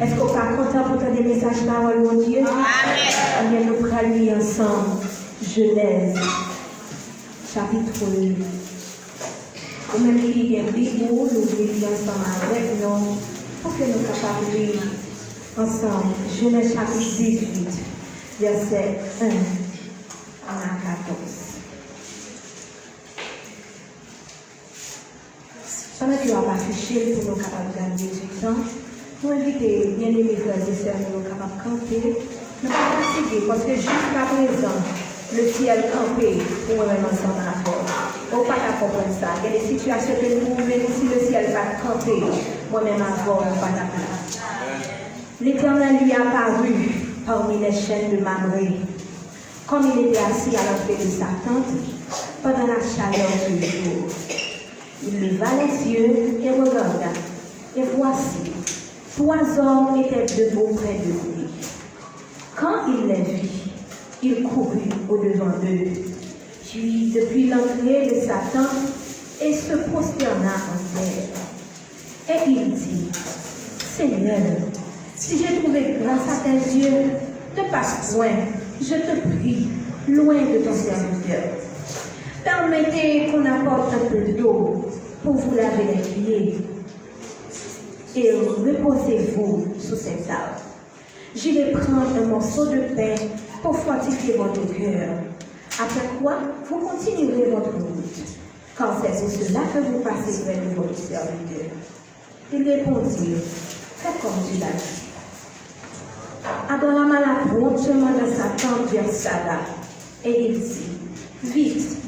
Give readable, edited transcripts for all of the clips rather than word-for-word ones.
Est-ce qu'on va content pour des messages parole, mon Dieu? Amen. Nous allons lire ensemble Genèse, chapitre 8. Ou même qui est Bible, nous lisons ensemble avec nous pour que nous puissions lire ensemble Genèse chapitre 18, verset 1 à 14. Pendant que nous avons affiché pour nous capables de gagner du temps, nous invitons bien aimés frères et sœurs nous capables de camper. Nous ne pas fatiguer parce que jusqu'à présent, le ciel campé pour nous-mêmes ensemble à la force. On ne peut pas comprendre ça. Il y a des situations que nous pouvons, si le ciel va camper, moi-même à force, on ne peut pas place. L'Éternel lui apparut parmi les chaînes de Mamré, comme il était assis à l'entrée de sa tente pendant la chaleur du jour. Il leva les yeux et regarda, et voici, 3 hommes étaient debout près de lui. Quand il les vit, il courut au-devant d'eux, puis depuis l'entrée de sa tente, et se prosterna en terre. Et il dit, Seigneur, si j'ai trouvé grâce à tes yeux, ne passe point, je te prie, loin de ton serviteur. Permettez qu'on apporte un peu d'eau pour vous laver les pieds et reposez-vous sous cette arbre. J'irai prendre un morceau de pain pour fortifier votre cœur. Après quoi, vous continuerez votre route, car c'est pour cela que vous passez près de votre serviteur. Il répondit, fais comme tu l'as dit. Abraham alla promptement de sa tente vers Sarah, et il dit, vite,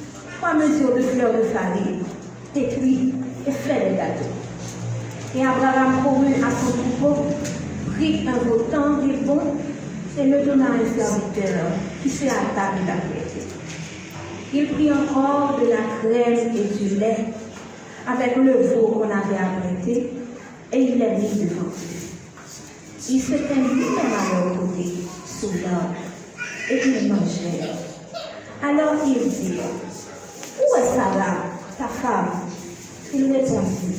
3 mesures de fleurs de farine, t'écris et fais les gâteaux. Et Abraham courut à son troupeau, prit un veau tendre et bon, et le donna à un serviteur qui s'est à table d'apprêter. Il prit encore de la crème et du lait avec le veau qu'on avait apprêté, et il les mit devant eux. Il se tint lui-même à leur côté, sous l'arbre, et ils mangèrent. Alors il dit, où est Sarah, ta femme? Il répondit,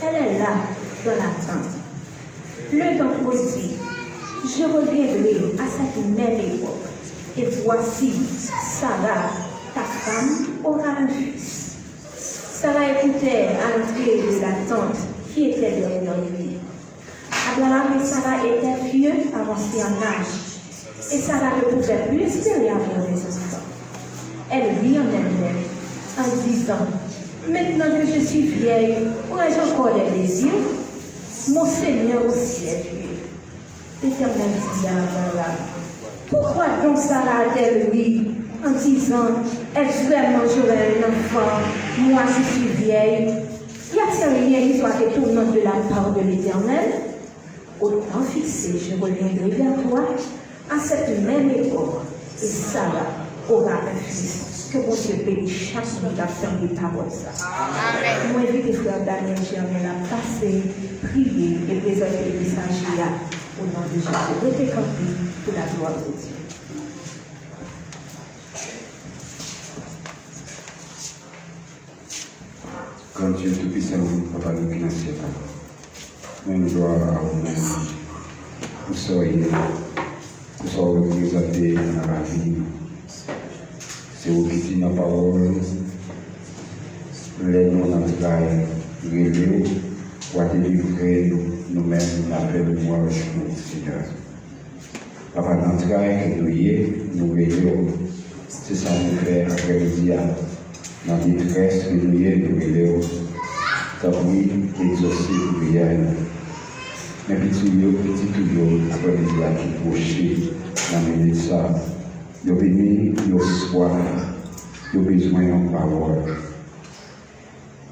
elle est là, dans la tente. Le d'entre eux dit, je reviendrai à cette même époque, et voici, Sarah, ta femme, aura un fils. Sarah écoutait à l'entrée de la tente qui était derrière lui. Abraham et Sarah étaient vieux, avancés en âge, et Sarah ne pouvait plus espérer avoir des enfants. Elle vit en elle-même, en disant, maintenant que je suis vieille, aurais-je encore des désirs? Mon Seigneur aussi est vieux. L'Éternel dit à Abraham, pourquoi donc Sarah a-t-elle oui, en disant, est-ce vraiment j'aurai un enfant, moi je suis vieille? Y a-t-il rien qui soit étonnant de la part de l'Éternel? Au temps fixé, je reviendrai vers toi à cette même époque, et Sarah aura un fils. Que mon Dieu bénisse chaque méditation des paroles. Amen. Moi, invite les frères Daniel Germain à passer, prier et présenter le message au nom de Jésus. Restez campés pour la gloire de Dieu. Quand Dieu Tout-Puissant, Papa, nous qui nous ciel, nous gloire à vous-même. Vous soyez représentés dans la vie. C'est vous qui dites la parole, les noms d'entrailles, révélés, pour délivrer nous-mêmes la paix de moi, Seigneur. Papa d'entrailles, que nous y est, nous révélons. C'est ça nous fait après-midi, dans la détresse que nous y est, nous révélons. Ça oui, exaucer la prière. Mais petit toujours, après-midi, qui proche, dans les ça. Nous bénis, nous soif, nous besoin de parole.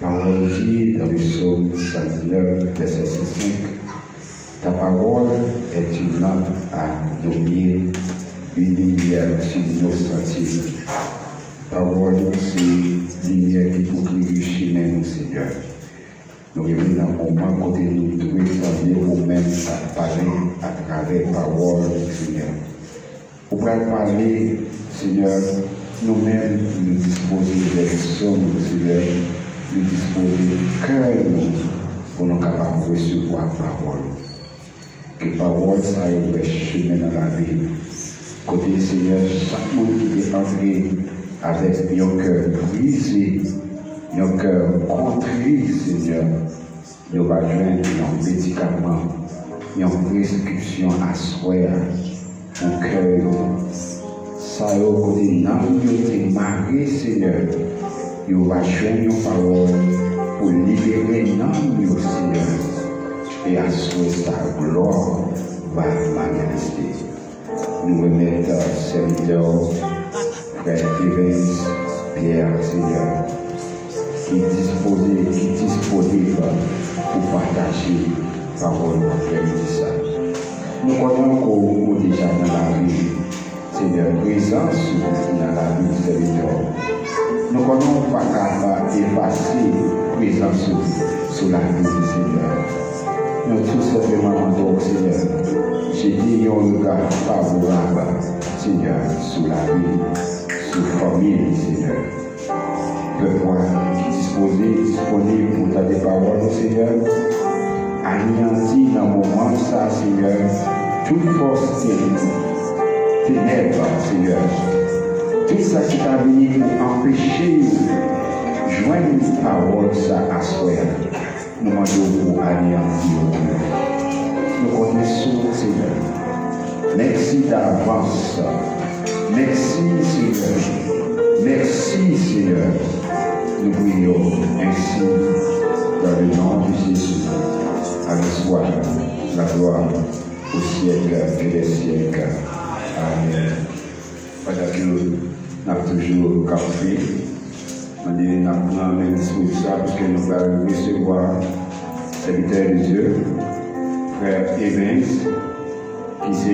Parole dit dans le psaume 119, verset 5, ta parole est une lampe à nos pieds, une lumière sur nos sentiers. Parole, c'est lumière qui peut éclairer chemin, Seigneur. Nous revenons dans un moment côté nous devons servir au même à parler à travers la parole du Seigneur. Pour parler, Seigneur, nous-mêmes nous disposer des questions, Seigneur, nous disposer du cœur pour nous capables de recevoir la parole. Que la parole, ça ouvre le chemin dans la vie. Côté Seigneur, chaque monde qui est entré avec un cœur brisé, un cœur contrit, Seigneur, nous va joindre un médicament, une prescription à soi pour cœur. Ça y est, côté l'âme qui est marié, Seigneur, nous va joindre une parole pour libérer l'âme, Seigneur, et à soi sa gloire va manifester. Nous remettons serviteurs, frère Evans, Pierre, Seigneur, qui est disponible pour partager la parole après ça. Nous connaissons encore déjà dans la vie, Seigneur, présence dans la vie du serviteur. Nous connaissons pas capable d'effacer présence sur la vie du Seigneur. Nous tout simplement demandons, Seigneur, j'ai dit un regard favorable, Seigneur, sur la vie, sur la famille, Seigneur. Que moi, disponible pour ta parole, Seigneur, anéanti dans le moment, ça, Seigneur, toute force ténèbres, Seigneur. Tout ça qui t'a venu pour empêcher de joindre une parole, ça, à soi. Nous demandons pour anéantir. Nous connaissons, Seigneur. Merci d'avance. Merci, Seigneur. Merci, Seigneur. Nous prions ainsi dans le nom de Jésus. À soi la gloire au siècle et des siècles. Amen. Pendant que nous avons toujours café, on dit que nous avons même sur ça parce que nous allons recevoir le serviteur de Dieu, frère Evans, qui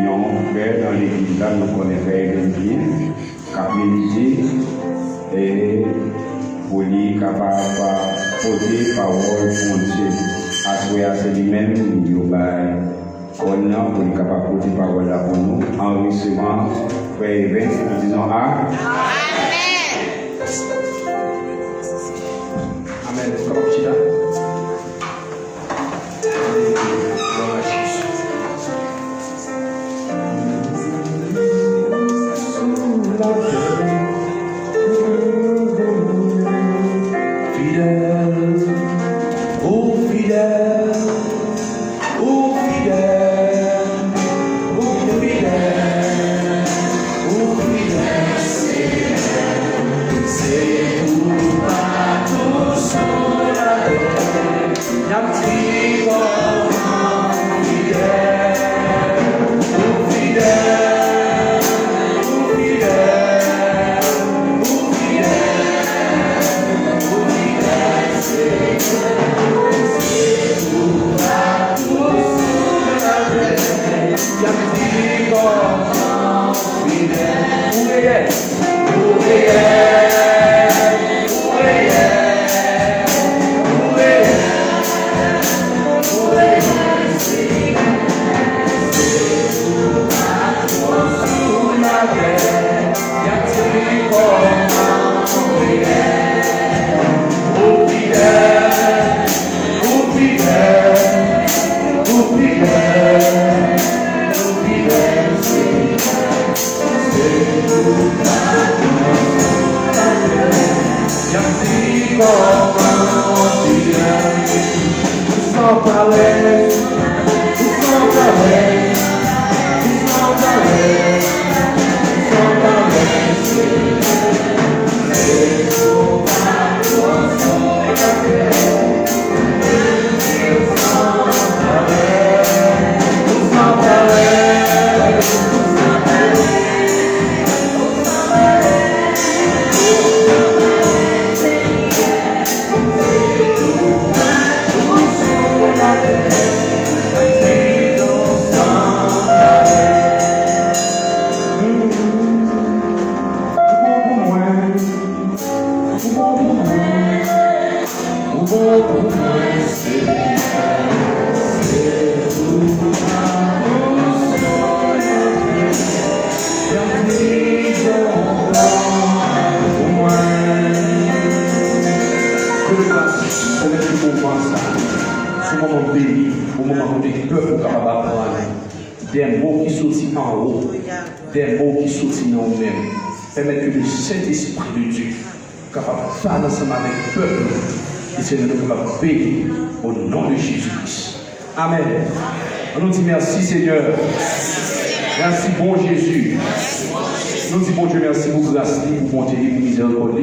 ont frère dans l'église là, nous connaissons frère Evans bien, qui a médité et pour lui capable de poser parole pour Dieu. À c'est lui-même, nous pour lui capable de poser parole là pour nous, en recevant frère Evans, en disant Amen. Amen. Come up, Chida. des mots qui sortent en haut, des mots qui sortent en nous-mêmes. Permettre que le Saint-Esprit de Dieu capable de faire ensemble avec le peuple et c'est nous capable de bénir au nom de Jésus-Christ. Amen. On nous dit merci Seigneur. Merci bon Jésus. Nous disons bon Dieu merci pour grâce, pour bonté, pour miséricorde.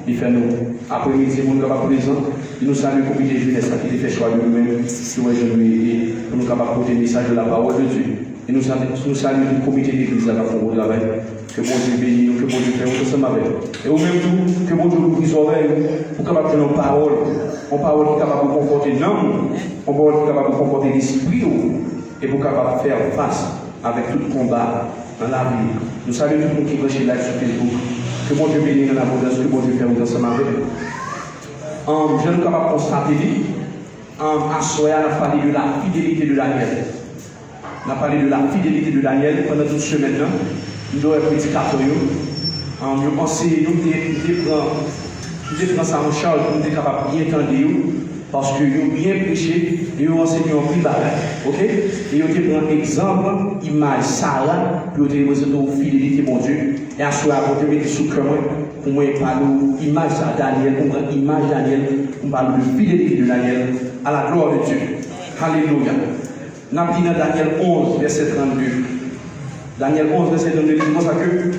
Il fait nous après-midi, nous sommes présents. Il nous salue pour que les jeunesse qui fait choix de nous-mêmes, pour nous capables de porter le message de la parole de Dieu. Et nous saluons le comité d'église qui a fait un travail. Que bon Dieu bénisse nous, que bon Dieu fait ensemble avec. Et au même temps, que bon Dieu nous brise l'oreille pour capable de nos paroles. Une parole qui est capable de conforter l'âme, une parole qui est capable de conforter l'esprit, et pour capable de faire face avec tout combat dans la vie. Nous saluons tout le monde qui est chez live sur Facebook. Que bon Dieu bénisse dans l'abondance, que bon Dieu fait ensemble avec. Je ne suis capable de constater, à Soya, on a parlé de la fidélité de Daniel. On a parlé de la fidélité de Daniel pendant toute semaine. Nous avons petit carton. Je pense que nous devons ça en charge pour nous être capables de bien entendre. Parce que nous avons bien prêché, nous avons enseigné en plus bas. Ok? Et nous avons pris un exemple, image Sarah, pour nous montrer notre fidélité, mon Dieu. Et à ce moment-là, pour mettre sous cœur, pour moi, parler image Daniel, pour prendre image Daniel, pour parler de fidélité de Daniel, à la gloire de Dieu. Alléluia. Nous avons dit dans Daniel 11, verset 32. Daniel 11, verset 32, il dit comme ça que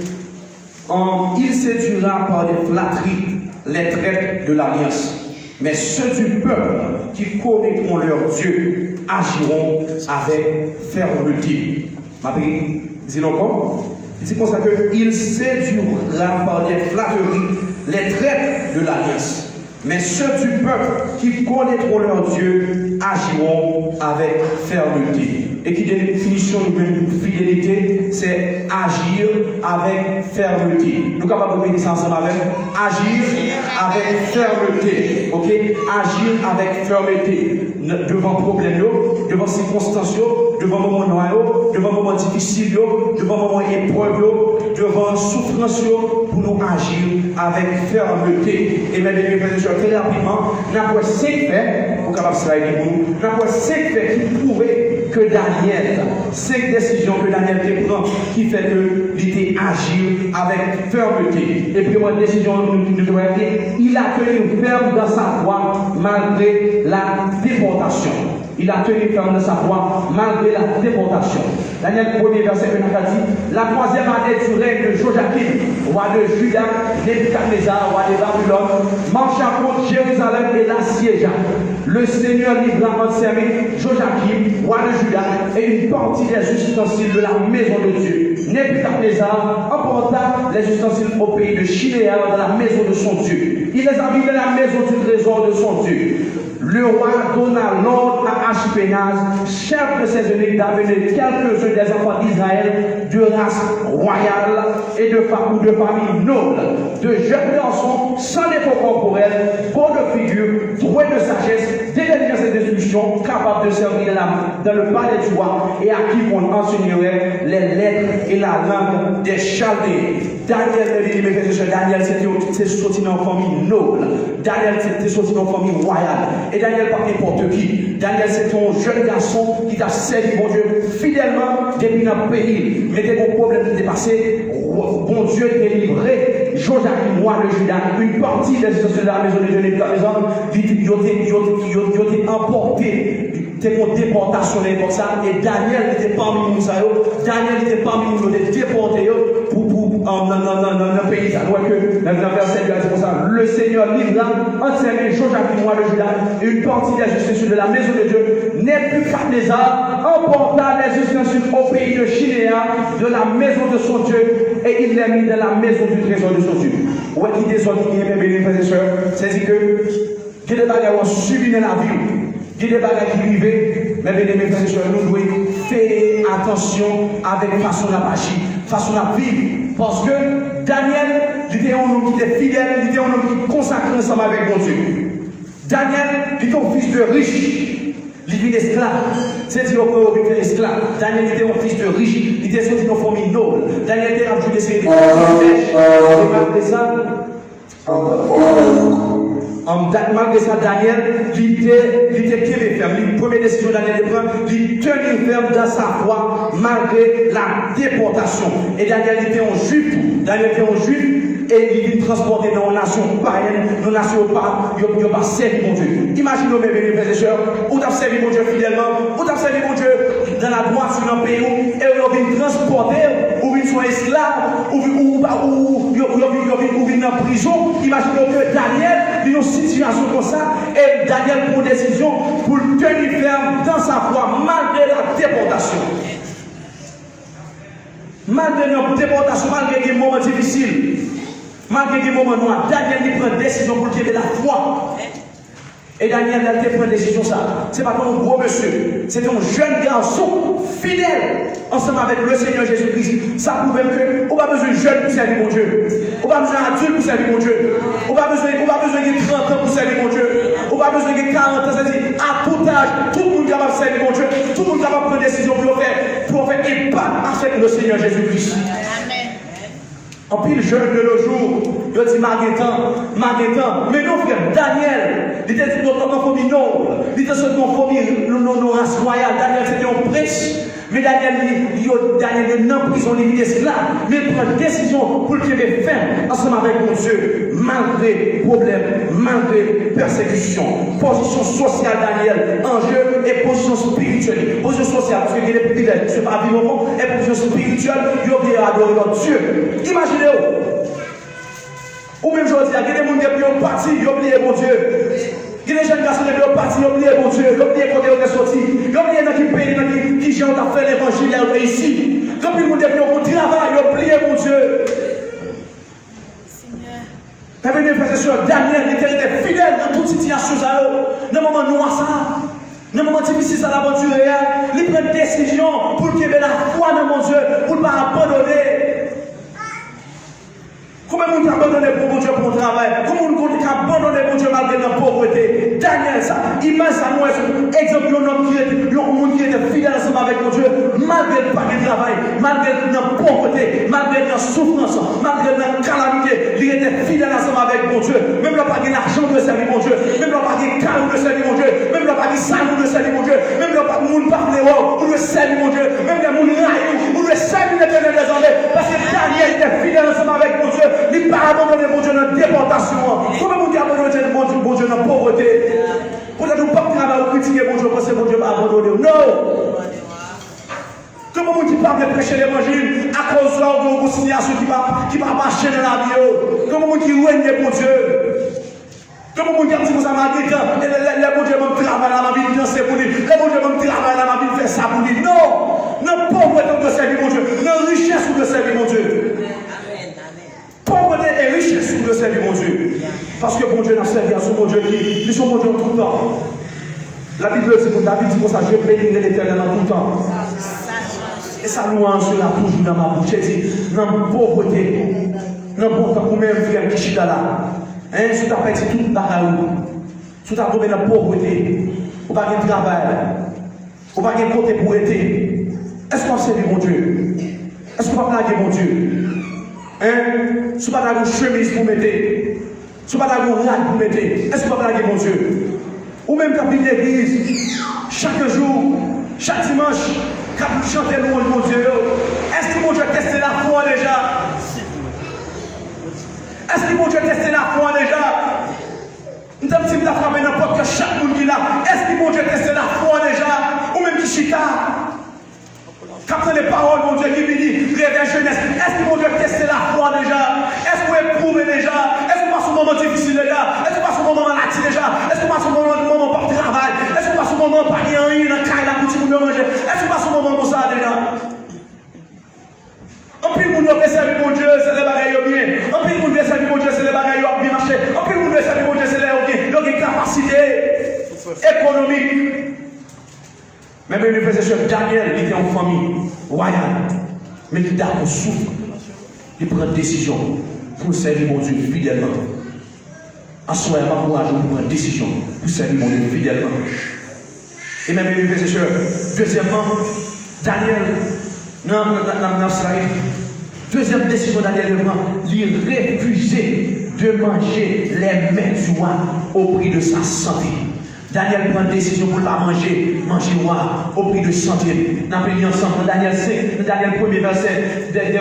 il séduira par des flatteries les traîtres de l'alliance. Mais ceux du peuple qui connaîtront leur Dieu agiront avec fermeté. Dis-le encore. Il dit comme ça qu'il séduira par des flatteries les traîtres de l'alliance. Mais ceux du peuple qui connaîtront leur Dieu agiront avec fermeté. Et qui donne une définition de fidélité, c'est agir avec fermeté. Nous sommes capables de mettre ça ensemble avec agir avec fermeté. Ok? Agir avec fermeté. Devant problème, devant circonstances, devant moments noirs, devant moments difficiles, devant moments épreuves, devant souffrance, pour nous agir avec fermeté. Et même très rapidement, nous avons 5 faits, pour capable de nous, nous avons 5 faits qui prouvent que Daniel, 5 décisions que Daniel prend qui fait qu'il agir avec fermeté. Et puis, une décision, nous devons dire, il a tenu ferme dans sa foi malgré la déportation. Il a tenu ferme dans sa foi malgré la déportation. Daniel 1er verset 1 a dit, la 3e année du règne de Joachim, roi de Juda, Nebuchadnezzar, roi de Babylone, marcha contre Jérusalem et l'assiégea. Le Seigneur livra en ses mains Joachim, roi de Juda, et une partie des ustensiles de la maison de Dieu. Nebuchadnezzar emporta les ustensiles au pays de Chinéa, dans la maison de son Dieu. Il les a mis dans la maison du trésor de son Dieu. Le roi donna l'ordre à Ashpenaz, chef de ses eunuques, d'amener quelques-uns des enfants d'Israël de race royale et de famille noble, de jeunes garçons sans défaut corporel, beaux de figure, doués de sagesse, d'intelligence et d'instruction, capables de servir dans le palais du roi et à qui on enseignerait les lettres et la langue des Chaldéens. Daniel, c'était sorti dans une famille noble. Daniel, c'était sorti dans une famille royale. Et Daniel, pas n'importe qui. Daniel, c'était un jeune garçon qui t'a servi mon Dieu fidèlement depuis notre pays. Mais des problèmes qui étaient passés, bon Dieu t'a livré. Joachim, roi de Juda, une partie des institutions de la maison de Dieu, il a emporté. C'était une déportation à l'époque ça. Et Daniel était parmi nous. Daniel était parmi nous, déportés dans le pays. Alors que dans le verset 2, c'est pour ça. Le Seigneur livra en ses mains Joachim, roi de Juda, une partie des ustensiles de la maison de Dieu. Nebuchadnezzar emporta les ustensiles au pays de Chinéa, de la maison de son Dieu, et il les mit dans la maison du trésor de son Dieu. Ouais, qui descend, qui est bien, frères et sœurs, c'est-à-dire que il y a des bagages qui ont subi dans la vie. Il y a des bagages qui arrivent, mais bien, mes frères et sœurs, nous devons faire attention avec façon à agir, façon à vivre. Parce que Daniel, il était un homme qui était fidèle, il était un homme qui consacrait ensemble avec mon Dieu. Daniel, il était un fils de riche. Il était esclave. C'est-à-dire qu'il était esclave. Daniel était un fils de riche. Il était sorti d'une famille noble. Daniel était un juge de Malgré ça, Daniel, il était ferme. La première décision Daniel prend, il tenait ferme dans sa foi malgré la déportation. Et Daniel était un juif. Et il transporté dans une nation païenne, dans une nation pas, il n'a pas servi mon Dieu. Imaginez mes frères et sœurs, où tu as servi mon Dieu fidèlement, où tu as servi mon Dieu dans la droite sur un pays, et vous avez transporté, ou vous sont esclaves, ou vous êtes en prison. Imaginez que Daniel, dans une situation comme ça, et Daniel prend une décision pour tenir ferme dans sa foi, malgré la déportation. Malgré la déportation, malgré des moments difficiles. Malgré des moments noirs, Daniel prend une décision pour qu'il ait la foi. Et Daniel a pris une décision ça. Ce n'est pas un gros monsieur. C'est un jeune garçon fidèle ensemble avec le Seigneur Jésus-Christ. Ça prouve que on n'a pas besoin de jeunes pour servir mon Dieu. On n'a pas besoin d'adulte pour servir mon Dieu. On n'a pas besoin de 30 ans pour servir mon Dieu. On n'a pas besoin de 40 ans. C'est-à-dire, à tout âge, tout le monde est capable de servir mon Dieu. Tout le monde est capable de prendre une décision pour faire impact avec le Seigneur Jésus-Christ. En pile jeune de nos jours, il dit Marguetan, mais non frère, Daniel, il était dans notre famille noble, il était dans notre famille, nos races royales, Daniel c'était un prince, mais Daniel est en prison, il est esclave, mais il prend une décision pour qu'il ait ferme ensemble avec mon Dieu, malgré problème, malgré persécution, position sociale Daniel, enjeu et position spirituelle, position sociale, parce qu'il est privilège, ce n'est pas vivant, et position spirituelle, il oublie à adorer notre Dieu. Imaginez-vous. Ou même je dis, il y a des gens qui ont parti, ils ont oublié mon Dieu. Il y a des jeunes garçons qui ont parti, ils ont oublié mon Dieu. Ils ont oublié quand ils sont sortis. Ils ont oublié dans quel pays, dans qui j'ai fait l'évangile ici. Quand ils ont fait travail, ils ont oublié mon Dieu. Mes frères et sœurs, Daniel était fidèle dans toute situation. Dans le moment noir, dans le moment difficile, ça l'aventure, il prend une décision pour qu'il ait la foi dans mon Dieu, pour ne pas abandonner. Comment on abandonné pour mon Dieu pour le travail? Comment on abandonné pour Dieu malgré la pauvreté? Daniel, ça, immense à moi, exemple, un homme qui était fidèle ensemble avec mon Dieu, malgré le pas de travail, malgré la pauvreté, malgré la souffrance, malgré la calamité, il était fidèle ensemble avec mon Dieu. Même là, pas de l'argent de servir mon Dieu, même là, pas de carreau de servir mon Dieu, même là, pas de salon de servir mon Dieu, même là, pas de monde parler ou de servir mon Dieu, même là, monde raillou ou de servir l'éternel des armées, parce que Daniel était fidèle ensemble avec mon Dieu. Il n'a pas abandonné mon Dieu dans la déportation. Comment vous dites abandonner mon Dieu dans la pauvreté? Vous n'avez pas travailler ou critiquer mon Dieu parce que mon Dieu va abandonner. Non! Comment vous dites pas de prêcher l'évangile à cause de vos situations qui va marcher dans la vie? Comment vous dites régner mon Dieu? Comment vous dites que vous avez dit les bon Dieu me travaille dans ma vie de danser pour lui, les bon Dieu me travaille dans ma vie de faire ça pour lui? Non! Non, pauvreté de servir mon Dieu, non, richesse de servir mon Dieu. Pauvreté et richesse pour le servir mon Dieu. Parce que mon Dieu n'a servi à son mon Dieu qui est son mon Dieu tout le temps. La Bible dit pour David, dit pour ça, je bénirai l'Éternel en tout temps. Et sa louange sera toujours dans ma bouche. J'ai dit, dans la pauvreté, dans le temps pour même frère qui chita là. Hein, si tu as perdu toute la caillou, si tu as tombé dans la pauvreté, ou pas de travail, ou pas de côté pour être. Est-ce qu'on sert mon Dieu? Est-ce qu'on va blaguer mon Dieu? Hein? Si vous n'avez pas de chemise pour mettre, si vous n'avez pas de rad pour mettre, est-ce que vous avez mon Dieu? Ou même quand vous venez l'église, chaque jour, chaque dimanche, quand vous chantez louange mon Dieu, est-ce que mon Dieu teste la foi déjà? Est-ce que mon Dieu teste la foi déjà? Nous avons dit que la foi est n'importe que chaque monde qui est là. Est-ce que mon Dieu teste la foi déjà? Ou même qui chita? Quand les paroles, mon Dieu, qui me dit, réveille jeunesse, est-ce que mon Dieu teste la foi déjà? Est-ce que vous éprouvez déjà? Est-ce que vous passez un moment difficile déjà? Est-ce que vous passez un moment maladie déjà? Est-ce que vous passez un moment par travail? Est-ce que vous passez un moment par rien, dans la caille, la boutique, pour manger? Est-ce que vous passez un moment comme ça déjà? En plus, vous devez servir mon Dieu, c'est les bagailles bien. En plus, vous devez servir mon Dieu, c'est les bagailles bien marché. En plus, vous devez servir mon Dieu, c'est les capacités économiques. Mais même le frère Daniel, il était en famille royale. Mais il a un souffle. Il prend une décision pour servir mon Dieu fidèlement. En soi, il n'a pas courage pour prendre une décision pour servir mon Dieu fidèlement. Et même le frère deuxièmement, Daniel, non, deuxième décision Daniel, il refusait de manger les mets du roi au prix de sa santé. Daniel prend une décision pour ne pas manger roi au prix de santé. Nous appelons ensemble dans Daniel 5, Daniel 1er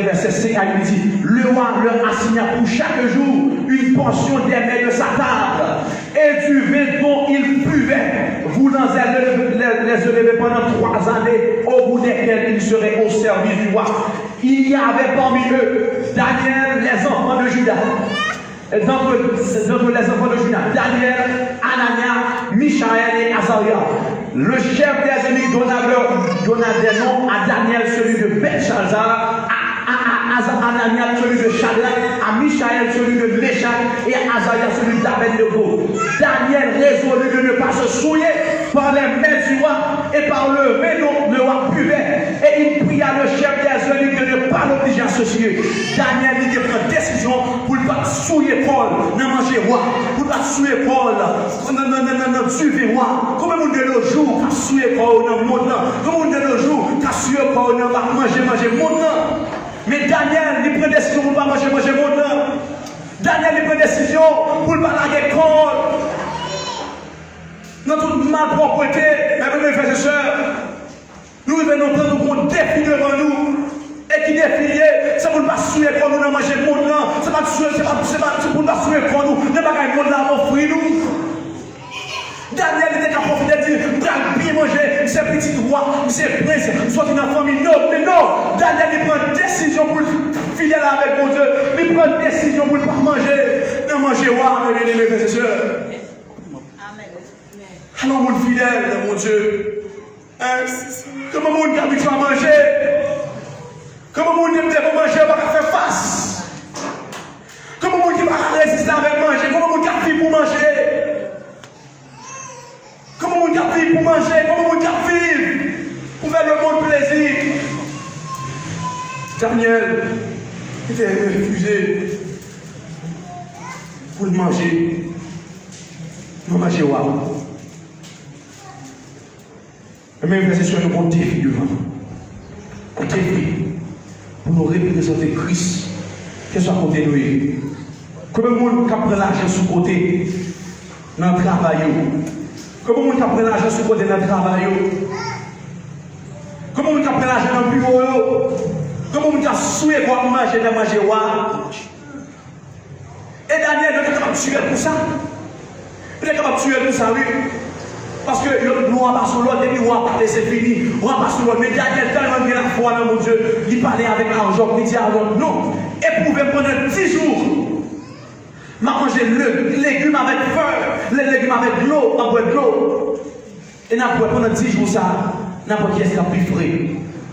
verset 5 à 8 dit, le roi leur assigna pour chaque jour une portion des mets de sa table et du vin dont ils buvaient, voulant les élever pendant 3 années, au bout desquelles ils seraient au service du roi. Il y avait parmi eux Daniel, les enfants de Juda. Donc les enfants de Juda, Daniel, Anania, Michaël et Azaria. Le chef des ennemis donna des noms à Daniel, celui de Belshazzar, à Anania, celui de Shadrach, à Michaël, celui de Meshach, et à Azaria, celui d'Abednego. Daniel résolut de ne pas se souiller par les mains du roi et par le vin dont le roi buvait. Et il pria le chef des ennemis de ne pas l'obliger à se souiller. Daniel il prit une décision pour ne pas souiller Paul, ne manger roi, pour ne pas souiller Paul, non suivre roi. Comment on dit le jour qu'à souiller Paul dans le monde, comment on dit le jour qu'à souiller Paul dans manger le monde. Mais Daniel, il prend décision pour ne pas manger le monde. Daniel, il prend décision pour ne pas laguer Paul. Dans toute malpropreté, mes frères et sœurs, nous venons prendre un défi devant nous. Et qui défie, c'est pour ne pas souiller pour nous manger le monde. C'est pour ne pas souiller pour nous. Ne pas gagner le monde là, offrir nous. Daniel était capable de dire, bien manger, c'est petit roi, c'est prince, soit une famille. Non, mais non. Daniel il prend une décision pour fidèle avec mon Dieu. Il prend une décision pour ne pas manger. Ne manger roi, mes frères et sœurs. Alors, mon fidèle, mon Dieu, comment mon Dieu habitué à manger? Comment mon Dieu peut manger, on va faire face? Comment mon Dieu va résister avec manger? Comment mon Dieu vit pour manger? Comment mon Dieu vit pour manger? Comment mon Dieu vit pour faire le bon plaisir? Daniel était refusé pour le manger. Non, manger wow. Même c'est sur le bon défi devant. Un défi pour nous représenter Christ, qu'il soit côté nous. Comment le monde qui prend l'argent sous côté dans le travail? Comment le monde qui prend l'argent sous côté dans le travail? Comment le monde qui prend l'argent dans le bureau? Comment le monde qui a souhaité pour manger dans manger? Et Daniel, il est capable de tuer pour ça. Il est capable de tuer pour ça, oui. Parce que nous avons pas sur l'autre, et puis nous avons parlé, c'est fini. Nous avons pas sur l'autre. Mais Daniel, tellement bien la foi dans mon Dieu, il parlait avec l'argent, il dit argent. Non. Éprouvé pendant 10 jours. M'a mangé le légume avec feu, les légumes avec de l'eau, on boit de l'eau. Et pendant 10 jours, ça, n'importe qui est-ce qui a plus frais.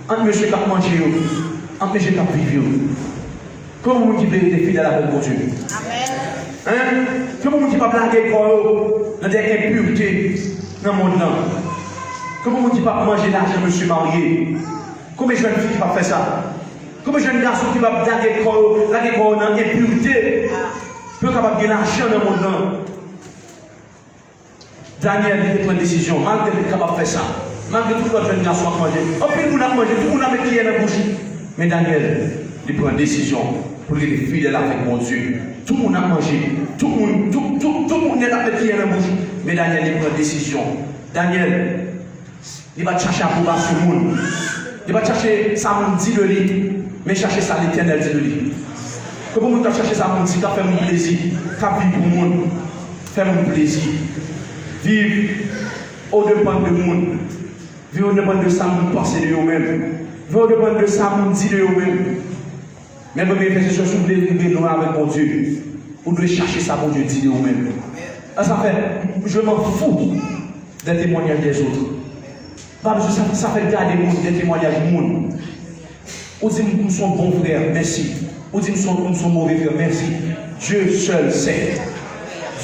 Entre monsieur qui a mangé, entre monsieur qui a vivre. Comment vous dites des fidèles avec mon Dieu? Amen. Comment vous dites pas blaguer dans des impuretés dans le monde? Comment vous dites pas manger l'argent, monsieur marié? Combien de jeunes filles qui ne faire ça? Combien de jeunes garçons qui ne blaguer dans l'impureté? Peu capable de gagner l'argent dans le monde. Daniel il prend une décision, malgré qu'il est capable de faire ça. Malgré tout le jeune garçon a mangé. En plus, nous avons mangé, tout le monde a mis qui est dans la bouche. Mais Daniel, il prend une décision pour être fidèle avec mon Dieu. Tout le monde a mangé, tout le monde est avec qui est dans la bouche. Mais Daniel, il prend une décision. Daniel, il va chercher approbation du monde. Il va chercher ça, mon dit de lui, mais chercher ça, l'éternel dit de lui. Comment vous avez cherché ça, mon dit, qui a fait mon plaisir, qui a vécu pour le monde, faire mon plaisir. Vivre au-dépend de monde. Vivre au-dépend de ça, mon penser de vous-même. Vivre au-dépend de ça, mon dit de vous-même. Mais vous devez faire ce que vous devez loin avec mon Dieu. Vous devez chercher ça, mon Dieu, dit de vous-même. Ça fait, je m'en fous des témoignages des autres. Ça fait garder des témoignages du monde. Vous dites que nous sommes bons frères, merci. Vous dites que nous sommes mauvais frères, merci. Dieu seul sait.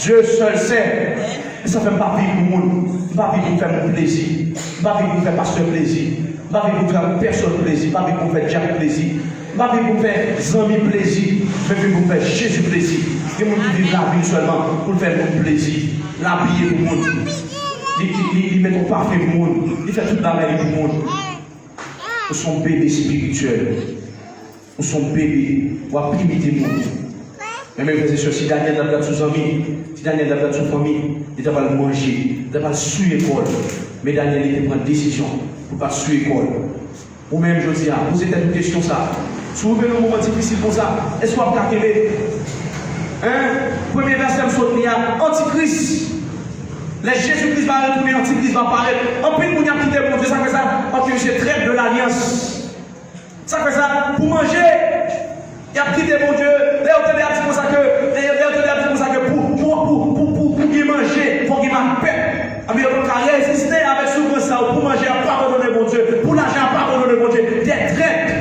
Dieu seul sait. Et ça fait pas vivre pour le monde. Pas vivre pour faire mon plaisir. Pas vivre pour faire pasteur plaisir. Pas vivre pour faire personne plaisir. Pas vivre pour faire Jack plaisir. Pas vivre pour faire Zami plaisir. Mais vivre pour faire Jésus plaisir. Il y a des gens qui vivent la vie seulement pour faire mon plaisir. L'habiller pour le monde. Il met ton parfum pour le monde. Il fait toute la vie pour le monde. Nous sommes bébés spirituels. Nous sommes bébés pour imiter le monde. Mais même si Daniel n'a pas sous amis, si Daniel n'a pas sous famille, il n'a pas le manger, il n'a pas le suivre l'école. Mais Daniel il prend une décision pour ne pas suivre l'école. Ou même, je dis, vous êtes une question ça. Si vous avez un moment difficile pour ça, est-ce qu'on va calmer? Premier verset, je saute, il y a Antichrist. Les Jésus-Christ va retourner, Antichrist va apparaître. En plus, vous n'y a quitté pour Dieu, ça fait ça, parce que je traite de l'alliance. Ça fait ça, pour manger. Il a quitté mon Dieu. Les autres a dit comme ça que pour qu'il mange, il faut qu'il mange paix. Il faut résister avec souvent ça pour manger, à pas abandonner mon Dieu. Pour l'argent, à pas abandonner mon Dieu. Des traites.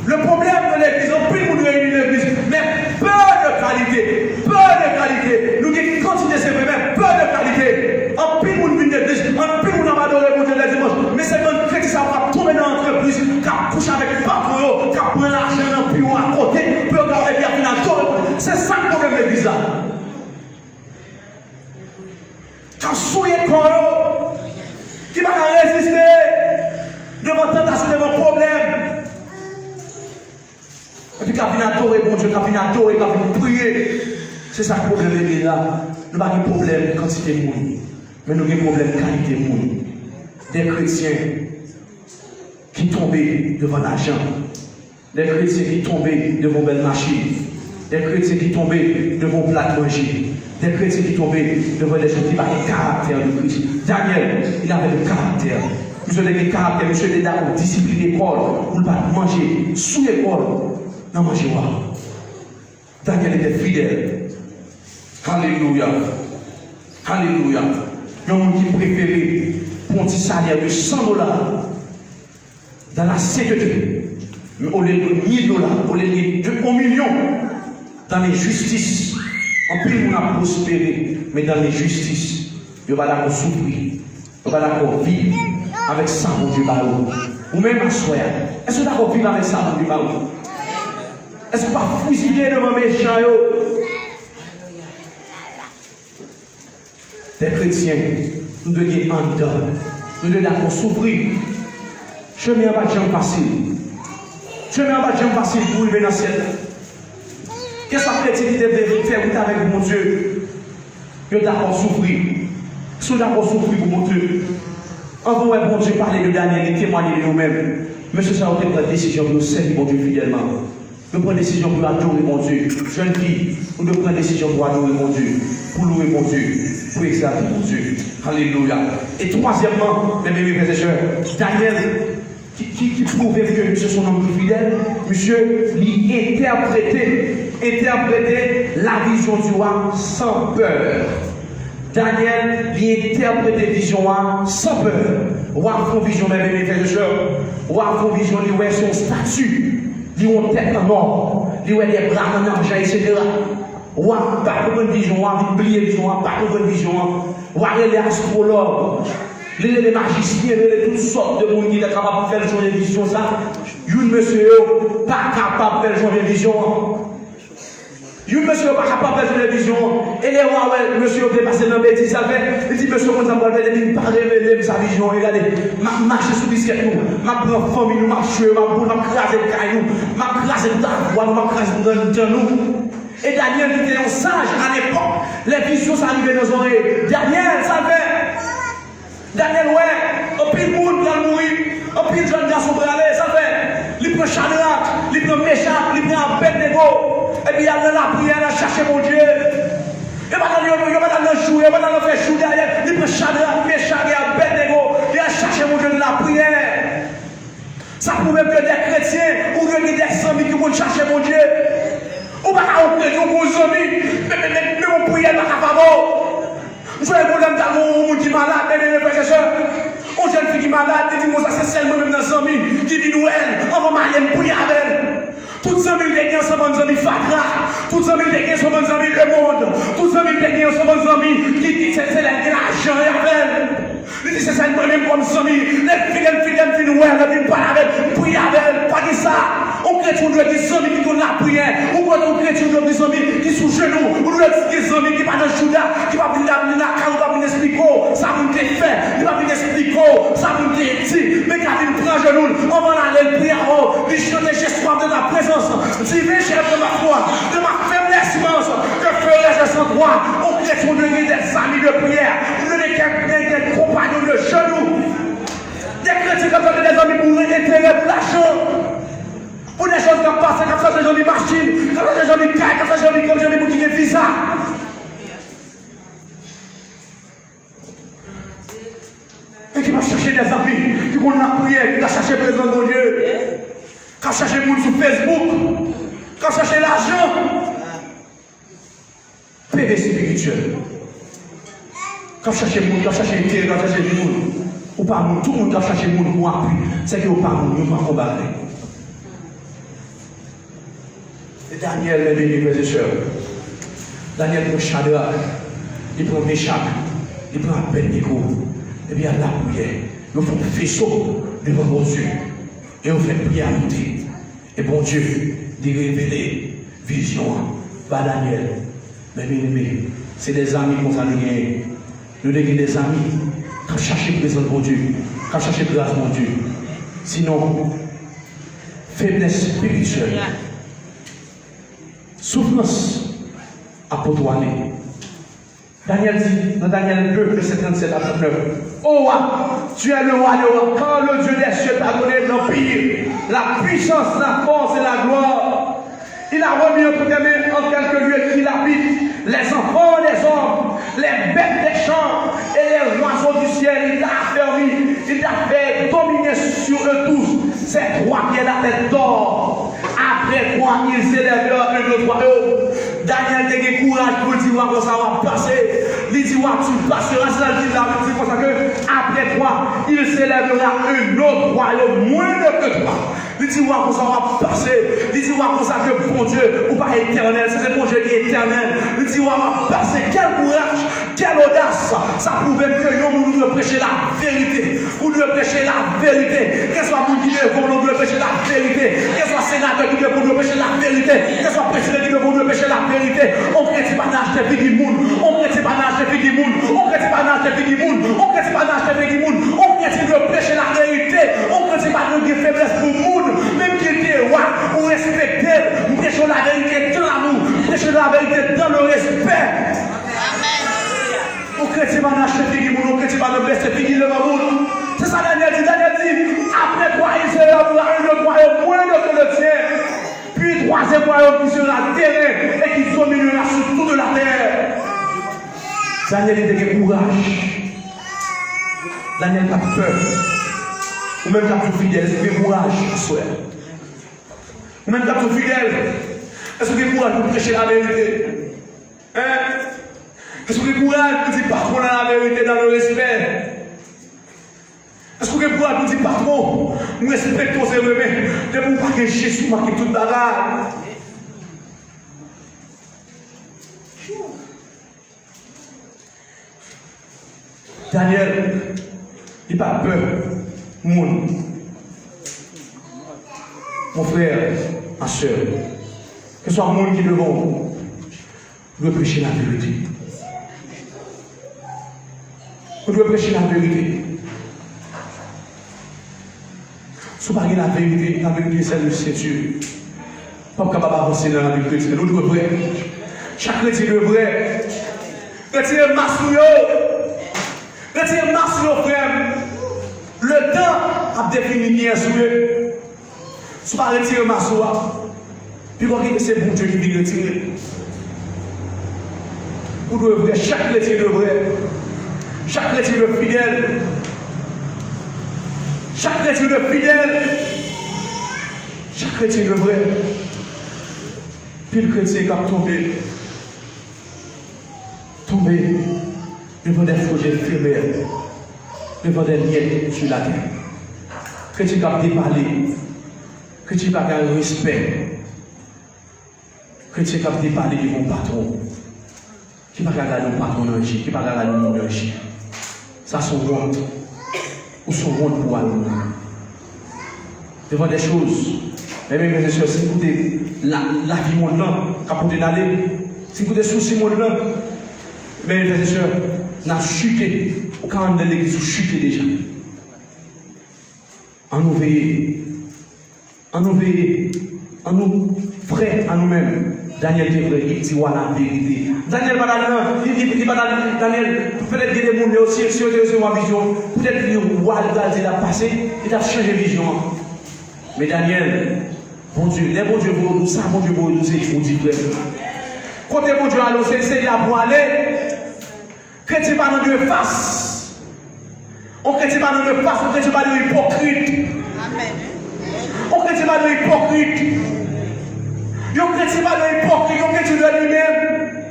Le problème de l'église, on peut nous réunir l'église, mais peu de qualité. Peu de qualité. Nous qui continuons à s'aimer, mais peu de qualité. On peut nous venir l'église, on peut nous adorer mon Dieu les dimanches. Mais c'est bon fait que ça va tomber dans l'entreprise, qui couche avec le patron, qui prend l'argent dans le bureau à côté, pour regarder bien finalement. C'est ça le problème de l'église là. Quand soyez corps, qui va résister devant tentation, devant problème. Et puis, quand on vient adorer, bon Dieu, quand on vient adorer, quand on vient prier, c'est ça le problème de l'église là. Nous n'avons pas de problème de quantité de monde, mais nous avons un problème de qualité de monde. Des chrétiens qui tombaient devant l'argent, des chrétiens qui tombaient devant belle machine, des chrétiens qui tombaient devant plat de manger, des chrétiens qui tombaient devant des gens qui n'avaient pas le caractère de Christ. Daniel, il avait le caractère. Monsieur avait le caractère, monsieur était d'accord, discipline l'école, pour ne pas manger sous l'école. Non, manger pas. Daniel était fidèle. Alléluia. Alléluia. Il y a un monde qui préférait pour un petit salaire de $100 dans la sécurité. Mais au lieu de $1000, au lieu de $1 million dans les justices. En plus, on a prospéré, mais dans les justices, il va d'accord souffrir. Il va d'accord vivre avec ça, mon Dieu, ou même à soi. Est-ce que vous d'accord vivre avec ça, mon Dieu, est-ce que vous pas fusiller devant mes méchants? Des chrétiens, nous devons entendre, nous devons souffrir. Je ne mets pas de gens faciles. Je ne mets pas de gens faciles pour arriver dans le ciel. Qu'est-ce que la chrétienté devait faire avec mon Dieu? Nous devons souffrir. Si nous devons souffrir pour mon Dieu, on va bon Dieu parler de Daniel et témoigner de nous-mêmes. Mais ce soir, on prend une décision pour nous servir mon Dieu fidèlement. Nous prenons une décision pour adorer mon Dieu. Jeune fille, nous devons prendre une décision pour adorer mon Dieu, pour louer mon Dieu, pour exalter mon Dieu. Alléluia. Et troisièmement, mes amis frères et sœurs, Daniel, qui prouvait que monsieur son homme fidèle, monsieur lui interprétait la vision du roi sans peur. Daniel lui interprétait la vision sans peur. Roi font vision, mes amis frères et sœurs. Roi font vision, lui ouais son statut. Ils ont tête en or, ils ont des bras en argent, etc. Roi, pas de bonne vision, roi, oublier vision, pas de bonne vision. Roi, les astrologues, les magiciens, les toutes sortes de monde qui sont capables de faire une vision, ça. Une monsieur, pas capable de faire une vision. Une monsieur pas capable de faire une vision. Et les rois, ouais, monsieur, vous passer dans le bêtise, ça fait. Il dit, monsieur, comment ça va faire? Il parle de sa vision. Regardez, ma marche sous biscuit, ma prendre famille, ma chouer, ma boule, ma craser le caillou, ma craser le tabois, ma craser le nous. Et Daniel, qui était un sage à l'époque, les visions s'arrivaient dans nos oreilles. Daniel, ça fait. Daniel, ouais, au pire monde, il a mourir. Au pire, jeune garçon, ça fait. Il prend Shadrach, il prend Meshach, il prend Abednego. Et puis il y a la prière, il a cherché mon Dieu. Il va dans le jouer, il va dans le faire jouer derrière. Il prend Shadrach, Meshach et Abednego. Il a cherché mon Dieu de la prière. Ça prouve que des chrétiens ou que des amis qui vont chercher mon Dieu. Ou pas qu'on prenne nos amis, mais on prière pas à favor. Vous avez un problème d'amour, on qui est malade, mes frères et sœurs. On jeune fille qui est malade, et dit, moi, ça c'est seulement même dans les amis qui dit, Noël, on va marier une prière avec elle. Toutes les amis qui sont bonnes amis Fatra, toutes les amis qui sont bonnes amis Le Monde, toutes les amis qui sont bonnes amis qui disent c'est l'argent avec elle. Il dit c'est ça, même comme amis, les fidèles, Noël, les filles parlent avec elle, prier avec elle, pas de ça. On chrétien doit des amis qui donnent la prière, ou on chrétien doit des amis qui sont genoux, ou des amis qui parlent de Judas, qui va venir la carte, va venir expliquer, ça vous fait, il va venir expliquer, ça vous dit, mais quand il prend genoux, on va aller le prier, il chante les gestes de la présence, dis, viens chercher ma foi, foi, on chrétien, on devient des amis de prière, on devient des compagnons de genoux. Des chrétiens comme ça, des amis pour l'intérêt, pour l'argent. Pour des choses comme ça, comme ça, des gens de machine, comme ça, des gens de caille, comme ça, des gens de boutique de visa. Et qui va chercher des amis, qui vont la prière, qui va chercher le présent de Dieu, qui va chercher le monde sur Facebook, qui va chercher l'argent. Pédé spirituel. Qui va chercher le monde, qui va chercher le terrain, qui va chercher le monde. Ou pas monde, tout le monde qui va chercher le monde pour appuyer. C'est que vous pas monde, vous pas combattre. Et Daniel, mes bénis, mes sœurs. Daniel prend Shadrach, il prend Meshach, il prend Abednego. Et bien la prière, nous faisons un faisceau devant mon Dieu. Et on fait prière à monter. Et bon Dieu, dit révéler vision par Daniel. Mais bien aimé, c'est des amis qu'on a gagné. Nous avons des amis qui cherchent le présent de mon Dieu, qui cherchent le grâce de mon Dieu. Sinon, faiblesse spirituelle, souffrance apôtoinée. Daniel dit, dans Daniel 2, verset 37 à 39, oh roi, tu es le roi des rois, quand le Dieu des cieux t'a donné l'empire, la puissance, la force et la gloire. Il a remis entre tes mains en quelques lieux qu'il habite, les enfants des hommes, les bêtes des champs et les oiseaux du ciel. Il t'a affermi, il t'a fait dominer sur eux tous. C'est toi qui es la tête d'or. Après quoi, il s'élèvera un autre royaume. Daniel a eu courage pour dire que ça va passer. Il dit, tu passeras, c'est la dit comme ça que après toi, il s'élèvera un autre royaume, moindre que toi. Il dit, que ça va passer. Il dit, que ça que bon Dieu, ou pas éternel, c'est bon Dieu qui est éternel. Il dit, va passer. Quel courage, quelle audace. Ça prouve que nous devons prêcher la vérité. Nous devons prêcher la vérité. Qu'elle soit nous qui devons prêcher la vérité. Qu'elle soit sénateur qui devons prêcher la vérité. Qu'elle soit président qui devons prêcher la vérité. On ne crée pas d'acheter vie du monde. On ne crée pas d'acheter vie du monde. On ne crée pas d'acheter vie du monde. On ne crée pas d'acheter vie du monde. On crée de prêcher la vérité. On ne crée pas de faiblesse pour le monde. Même qu'il était roi, on respecte. Nous prêchons la vérité dans l'amour. Nous prêchons la vérité dans le respect. On ne crée pas d'acheter vie du monde. On ne crée pas de blesser vie du monde. C'est ça Daniel dit. Daniel dit, après toi, il sera un autre royaume moindre que le tien. Puis troisième royaume qui sera terrain et qui dominera sur toute la terre. Daniel était courage. Daniel n'a pas peur. Ou même quand tu es fidèle, est-ce que tu as courage, frère? Ou même quand tu es fidèle, est-ce que tu as courage pour prêcher la vérité? Hein? Est-ce que tu as courage pour dire patron la vérité dans le respect? Est-ce que tu as courage pour dire patron, nous respectons ces remèdes, de ne pas que Jésus marque toute bagarre? Daniel, il n'a pas peur. Mon frère, ma soeur, que ce soit le monde qui devant vous, doit prêcher la vérité. Vous devez prêcher la vérité. Si vous parlez de la vérité, c'est le Saint-Dieu. Pas capable d'avancer dans la vérité. Nous devons vrai. Chaque chrétien devrait retirer Massouyo. Retirer Massouyo, frère. Le temps a défini qui est souillé. Si vous ne retirez Massouyo, puis vous voyez que c'est bon Dieu qui vient retirer. Vous devez, chaque chrétien devrait. Chaque chrétien de fidèle. Chaque chrétien de fidèle. Chaque chrétien de vrai. Puis le chrétien qui a tombé devant des projets éphémères, devant des miettes sur la terre. Chrétien qui a déparlé. Chrétien qui a un respect. Chrétien qui a déparlé de mon patron. Qui n'a pas regardé mon patron dans le J, qui n'a pas regardé mon J. Ça, c'est honte. Ou son honte pour nous. Devant des choses. Mais même, mes soeurs, si vous écoutez la vie mondiale, capoter d'aller, si vous écoutez soucis mondial, mais mes soeurs, on a chuté. Quand on est dans l'église, on a chuté déjà. En nous veiller. En nous veiller. En nous prêts à nous-mêmes. Daniel est vrai, il dit la vérité. Daniel peut-être que les gens aussi, si on a une vision, peut-être que le roi il a passé, il a changé de vision. Mais Daniel, bon Dieu, les bons dieux pour nous, ça, bon Dieu pour nous, c'est trop différent. Quand les bon Dieu allons, c'est là pour aller, chrétien pas dans Dieu face. On chrétien pas dans Dieu face, on chrétien pas dans hypocrite. Amen. On chrétien pas dans hypocrite. Yo chrétien pas dans hypocrite, yo chrétien de lui-même.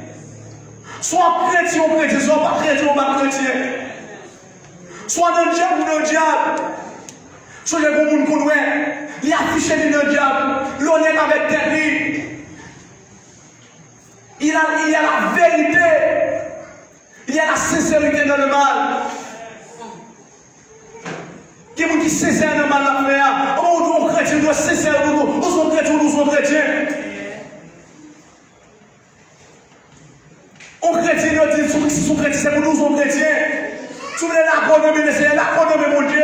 Soit chrétien ou chrétien, soit pas chrétien ou pas chrétien. Soit dans le diable ou dans le diable. Soit les bons gens qu'on voit, il affiche dans le diable, l'honnête avec tête. Il y a la vérité, il y a la sincérité dans le mal. Qui vous dit sincère dans le mal à faire? On doit chrétien, on doit sincère, on sont chrétiens, on sont chrétiens. On chrétien, on dit si sont chrétiens, c'est pour nous sommes chrétiens. Si vous voulez l'accompagner, c'est l'accompagner, mon Dieu.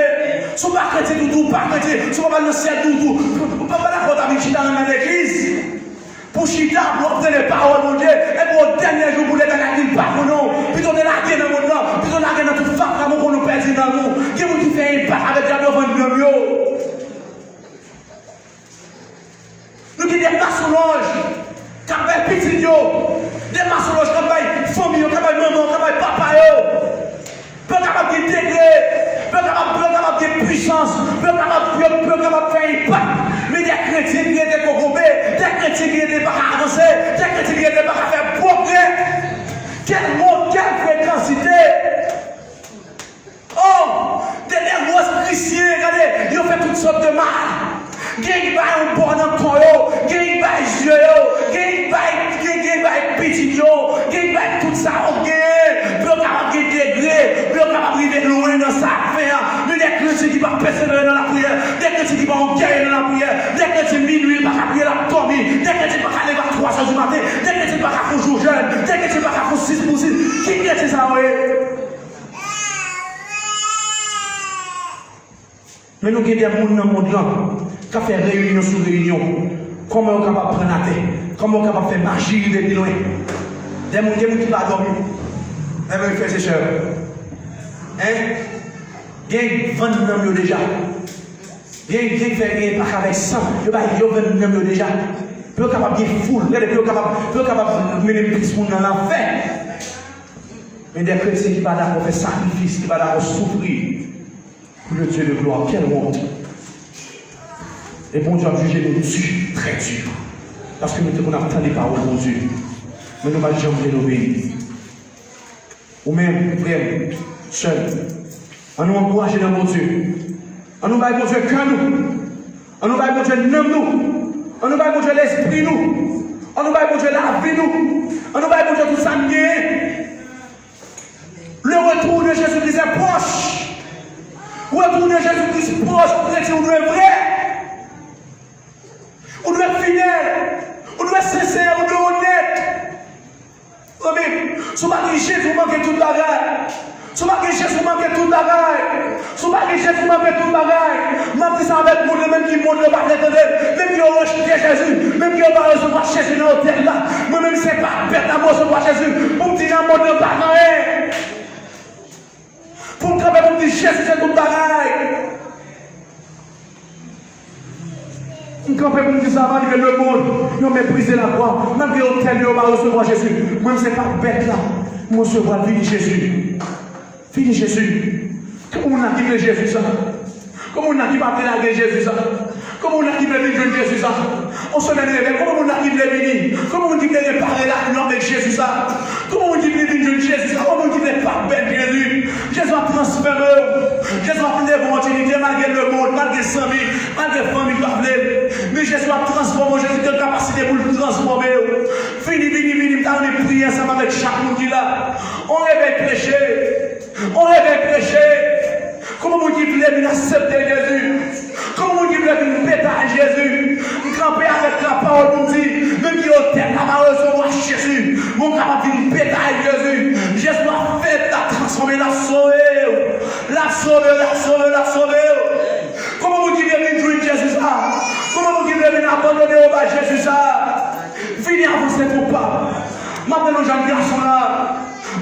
Si vous ne pas chrétien, tout, pas chrétien, si vous ne pas dans le ciel, tout. Vous ne pouvez pas l'accorder avec Chita dans l'église. Pour Chita, pour obtenir les paroles, mon Dieu, et pour le dernier jour, vous voulez gagner pas pour nous. Plutôt de la guerre dans mon nom, plutôt de la guerre dans toute femme, l'amour qu'on nous perd dans nous. Qui vous fait une part avec la nouvelle de mieux. Nous qui des maçonnages, qui ont petit, des maçonnages qui ont famille, qui ont maman, qui ont papa. Peu capable de degré, peu capable de puissance, peu capable de faire impact. Mais des chrétiens qui étaient corrompus, des chrétiens qui n'étaient pas avancés, des chrétiens qui n'étaient pas faire progrès. Quel monde, quelle fréquencité! Oh! Des grosses chrétiens, regardez, ils ont fait toutes sortes de mal. Gagne pas un bon dans le gagne pas les yeux, gagne pas les petits yeux, gagne pas tout ça, ok? Peu capable de degré, peu capable de loin dans sa affaire. Mais des chrétiens qui vont persévérer dans la prière, des chrétiens qui vont guérir dans la prière, des chrétiens minuit, ils vont prier la tombe, des chrétiens qui vont aller vers 3 heures du matin, des chrétiens qui vont faire jour jeune, des chrétiens qui vont faire 6 pour 6. Qui chrétien ça, oui? Mais nous avons des gens dans le monde qui fait réunion sur réunion. Comment on est capable de prendre la tête? Comment on est capable de faire magie de loin? Des gens qui ne vont pas dormir. Mais frères et sœurs, hein? Il y a 20 ans déjà. Il y a qui fait pas avec 100. Il y a 20 ans déjà. Peu capable de foule, peu capable de mener plus monde dans l'enfer. Mais des chrétiens qui ne sont pas d'accord faire sacrifice, qui ne sont pas d'accord souffrir. Pour le Dieu de gloire, quelle honte. Et bon Dieu a jugé nous dur, très dur. Parce que nous avons entendu les paroles de Dieu. Mais nous ne pouvons jamais les obéir. Ou même, frère, seul. On nous encourage dans mon Dieu. On nous va mon Dieu cœur nous. On nous va mon Dieu nom nous. On nous va mon Dieu l'esprit nous. On nous va mon Dieu la vie nous. On nous va mon Dieu tout ça nous. Le retour de Jésus-Christ est proche. Retour de Jésus-Christ proche, chrétien, on doit être vrai. On doit être fidèle. On doit être sincère, on doit être honnête. Amen. Si on va dire Jésus, on manque toute la gueule. Si on va dire Jésus, on manque toute la gueule. Si on va dire Jésus, on manque toute la gueule. Même si ça avec monde, même qui monte le pas d'entendre, même qui ont rejeté Jésus, même qui ont pas recevoir Jésus dans l'hôtel là. Moi-même, c'est pas bête à recevoir Jésus. Pour me dire dans le monde, pas rien. Pour me travailler, pour me dire Jésus, c'est tout le bagaille. Nous campons pour nous dire ça, malgré le monde, nous méprisons la croix, malgré l'hôtel, nous va recevoir Jésus. Moi, ce n'est pas bête là. Moi, je vois fini Jésus. Fini Jésus. Comment on a quitté Jésus ça? Comment on a quitté la Jésus ça? Comment on a quitté Jésus ça? On se met réveil. Comment on a quitté venir? Comment on dit réparer la norme avec Jésus ça? Comment on dit venir Jésus ça? Comment on dit pas bête Jésus? Jésus a transféré. Jésus a pris des opportunités malgré le monde, malgré les amis, malgré les familles qui mais Jésus a transformé, Jésus a la capacité pour le transformer. Fini, t'as une prière ensemble avec chaque monde qui est là. On réveille péché. On réveille péché. Comment vous dites que vous acceptez Jésus? Comment vous dites que vous pétez à Jésus? Vous campez avec la parole pour dire, même qui est au terre, la parole recevoir Jésus. Vous capable de péter à Jésus. Jésus a fait la transformer, la sauver. La sauver. Comment vous dites que vous jouez Jésus ça? Comment vous dites que vous abandonnez au bas Jésus ça? Venez avancer M'appelle aux jeunes garçons là.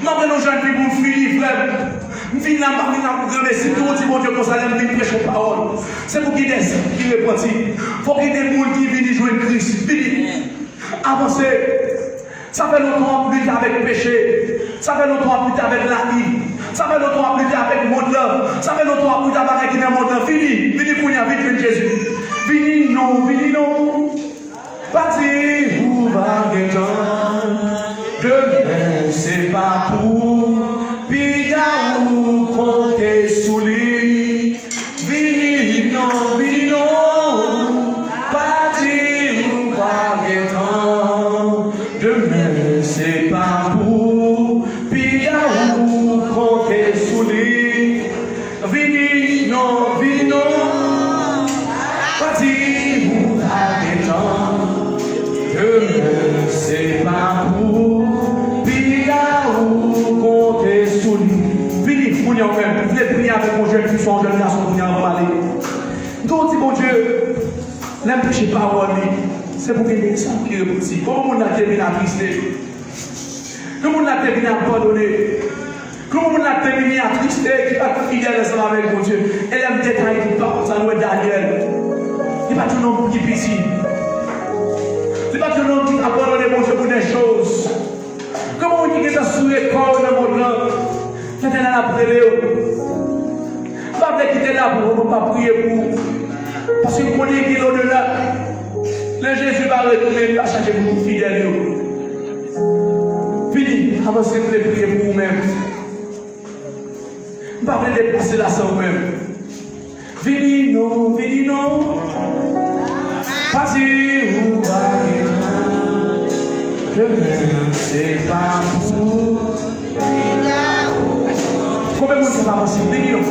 M'appelle aux jeunes filles pour finir, frère. M'fini là, m'appelle si tout le monde, mon Dieu, comme ça, m'vient prêcher une parole. C'est pour qu'il y ait des gens qui répondent. Faut qu'il y ait des gens qui viennent jouer Christ. Fini. Avancez. Ça fait longtemps à lutter avec le péché. Ça fait longtemps à lutter avec la vie. Ça fait longtemps à lutter avec le monde là. Ça fait longtemps à lutter avec le monde là. Fini. Fini pour y aller vite, Jésus. Fini non, fini non. Parti où va le temps. Demain, c'est pas pour. Puis où compter sous lui. Fini non, fini non. Parti où va le temps. Demain, c'est pas pour. Puis où compter sous lui. Fini non, fini non. Parti où va le temps. Demain, c'est pas pour. Puis où compter sous lui. Fini, vous n'y en faites. Vous êtes prier avec mon jeune fils, son jeune garçon, vous n'y en aller. Donc, dit mon Dieu, n'empêchez pas à c'est pour qu'il y ait ça qui est possible. Comment on a terminé à trister? Comment on a terminé à pardonner? Comment on a terminé à trister qui va être fidèle ensemble avec mon Dieu? Et là, me détaille qui parle, ça nous est Daniel. Il n'est pas tout le monde qui est ici. Ce n'est pas tout le monde qui a pardonné mon Dieu pour des choses. Comment on dit que ça souhaite corps dans le monde là? C'était dans la prière. Pas de quitter là pour ne pas prier pour. Parce que vous connaissez qu'il est au-delà. Le Jésus va retourner à chaque vous fidèle. Fini, avancez pour les prier pour vous-même. Ne pas vous déplacer là sans vous-même. Fini, non, fini, non. Vas-y, où va je ne sais pas où. Combien de monde va avancer? Fini, non.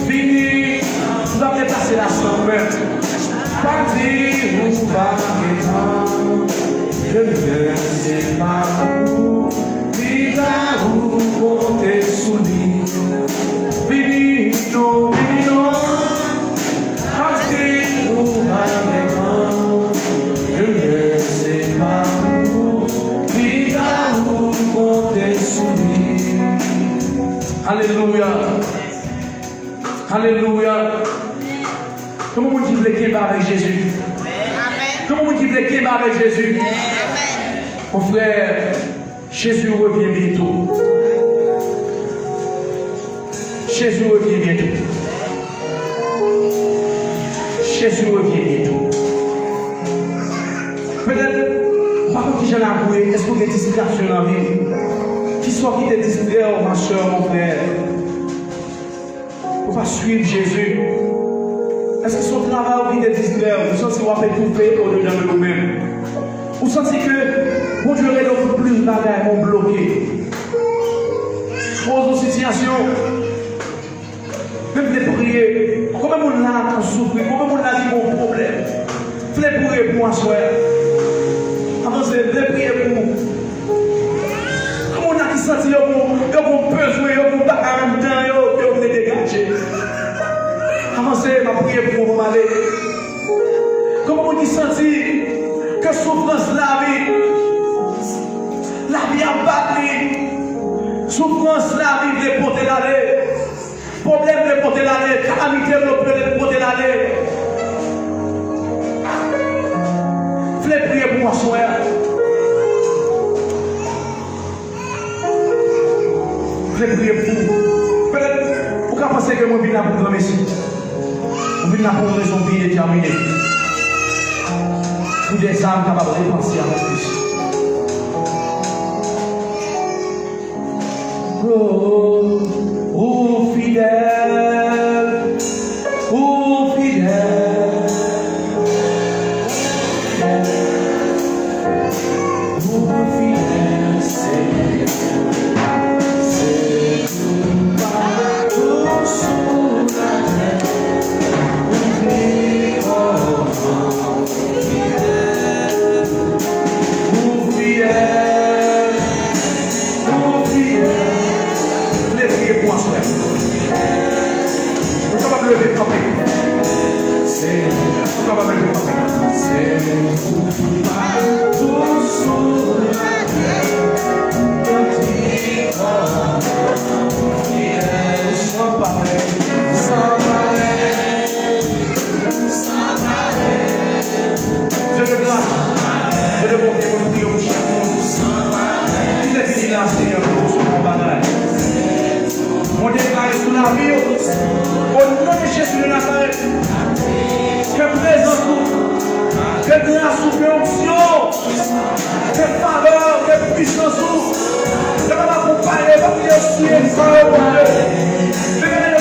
Fini, vous allez déplacer là sans vous-même. Parti où va le temps, je ne sais pas où, puis là où compter sous lui. Fini non, parti où va le temps, je ne sais pas où, puis là où compter sous lui. Alléluia, alléluia. Comment vous dites qu'il va avec Jésus? Comment vous dites qu'il va avec Jésus? Mon frère, Jésus revient bientôt. Jésus revient bientôt. Jésus revient bientôt. Peut-être, par contre, qui j'en ai avoué, est-ce que vous avez des distractions dans la vie? Qui soit qui te distrait, ma soeur, mon frère? On va suivre Jésus. Est-ce que son travail vient de distraire? Vous sentez qu'on va tout faire au-dedans de nous-mêmes? Vous sentez que mon Dieu est beaucoup plus bagaille, mon bloqué. Pose aux situations. Même de prier. Comment on a souffert? Comment on a dit mon problème? Faites prier pour moi, soeur. Avancez, faites prier pour vous. Comment on a qui senti qu'il y a un besoin, il y a un bagarre dedans, il y a un dégagé. Avancez, ma prière pour vous aller. Comment on dit senti que souffrance la vie a battu. Souffrance la vie de porter l'aller. Problème de porter l'aller. Calamité de porter l'aller. Faites prier pour moi, soeur. Faites prier pour vous. Peut-être, vous pouvez penser que moi, je viens pour vous ici. Vous venez pour une raison bien déterminée. Pour des âmes capables de penser à Christ. Oh, oh fidèle, oh fidèle, oh fidèle, c'est tout partout sur la terre. de faveur, de puissance. Je vais m'accompagner, je vais prier aussi, mon Dieu.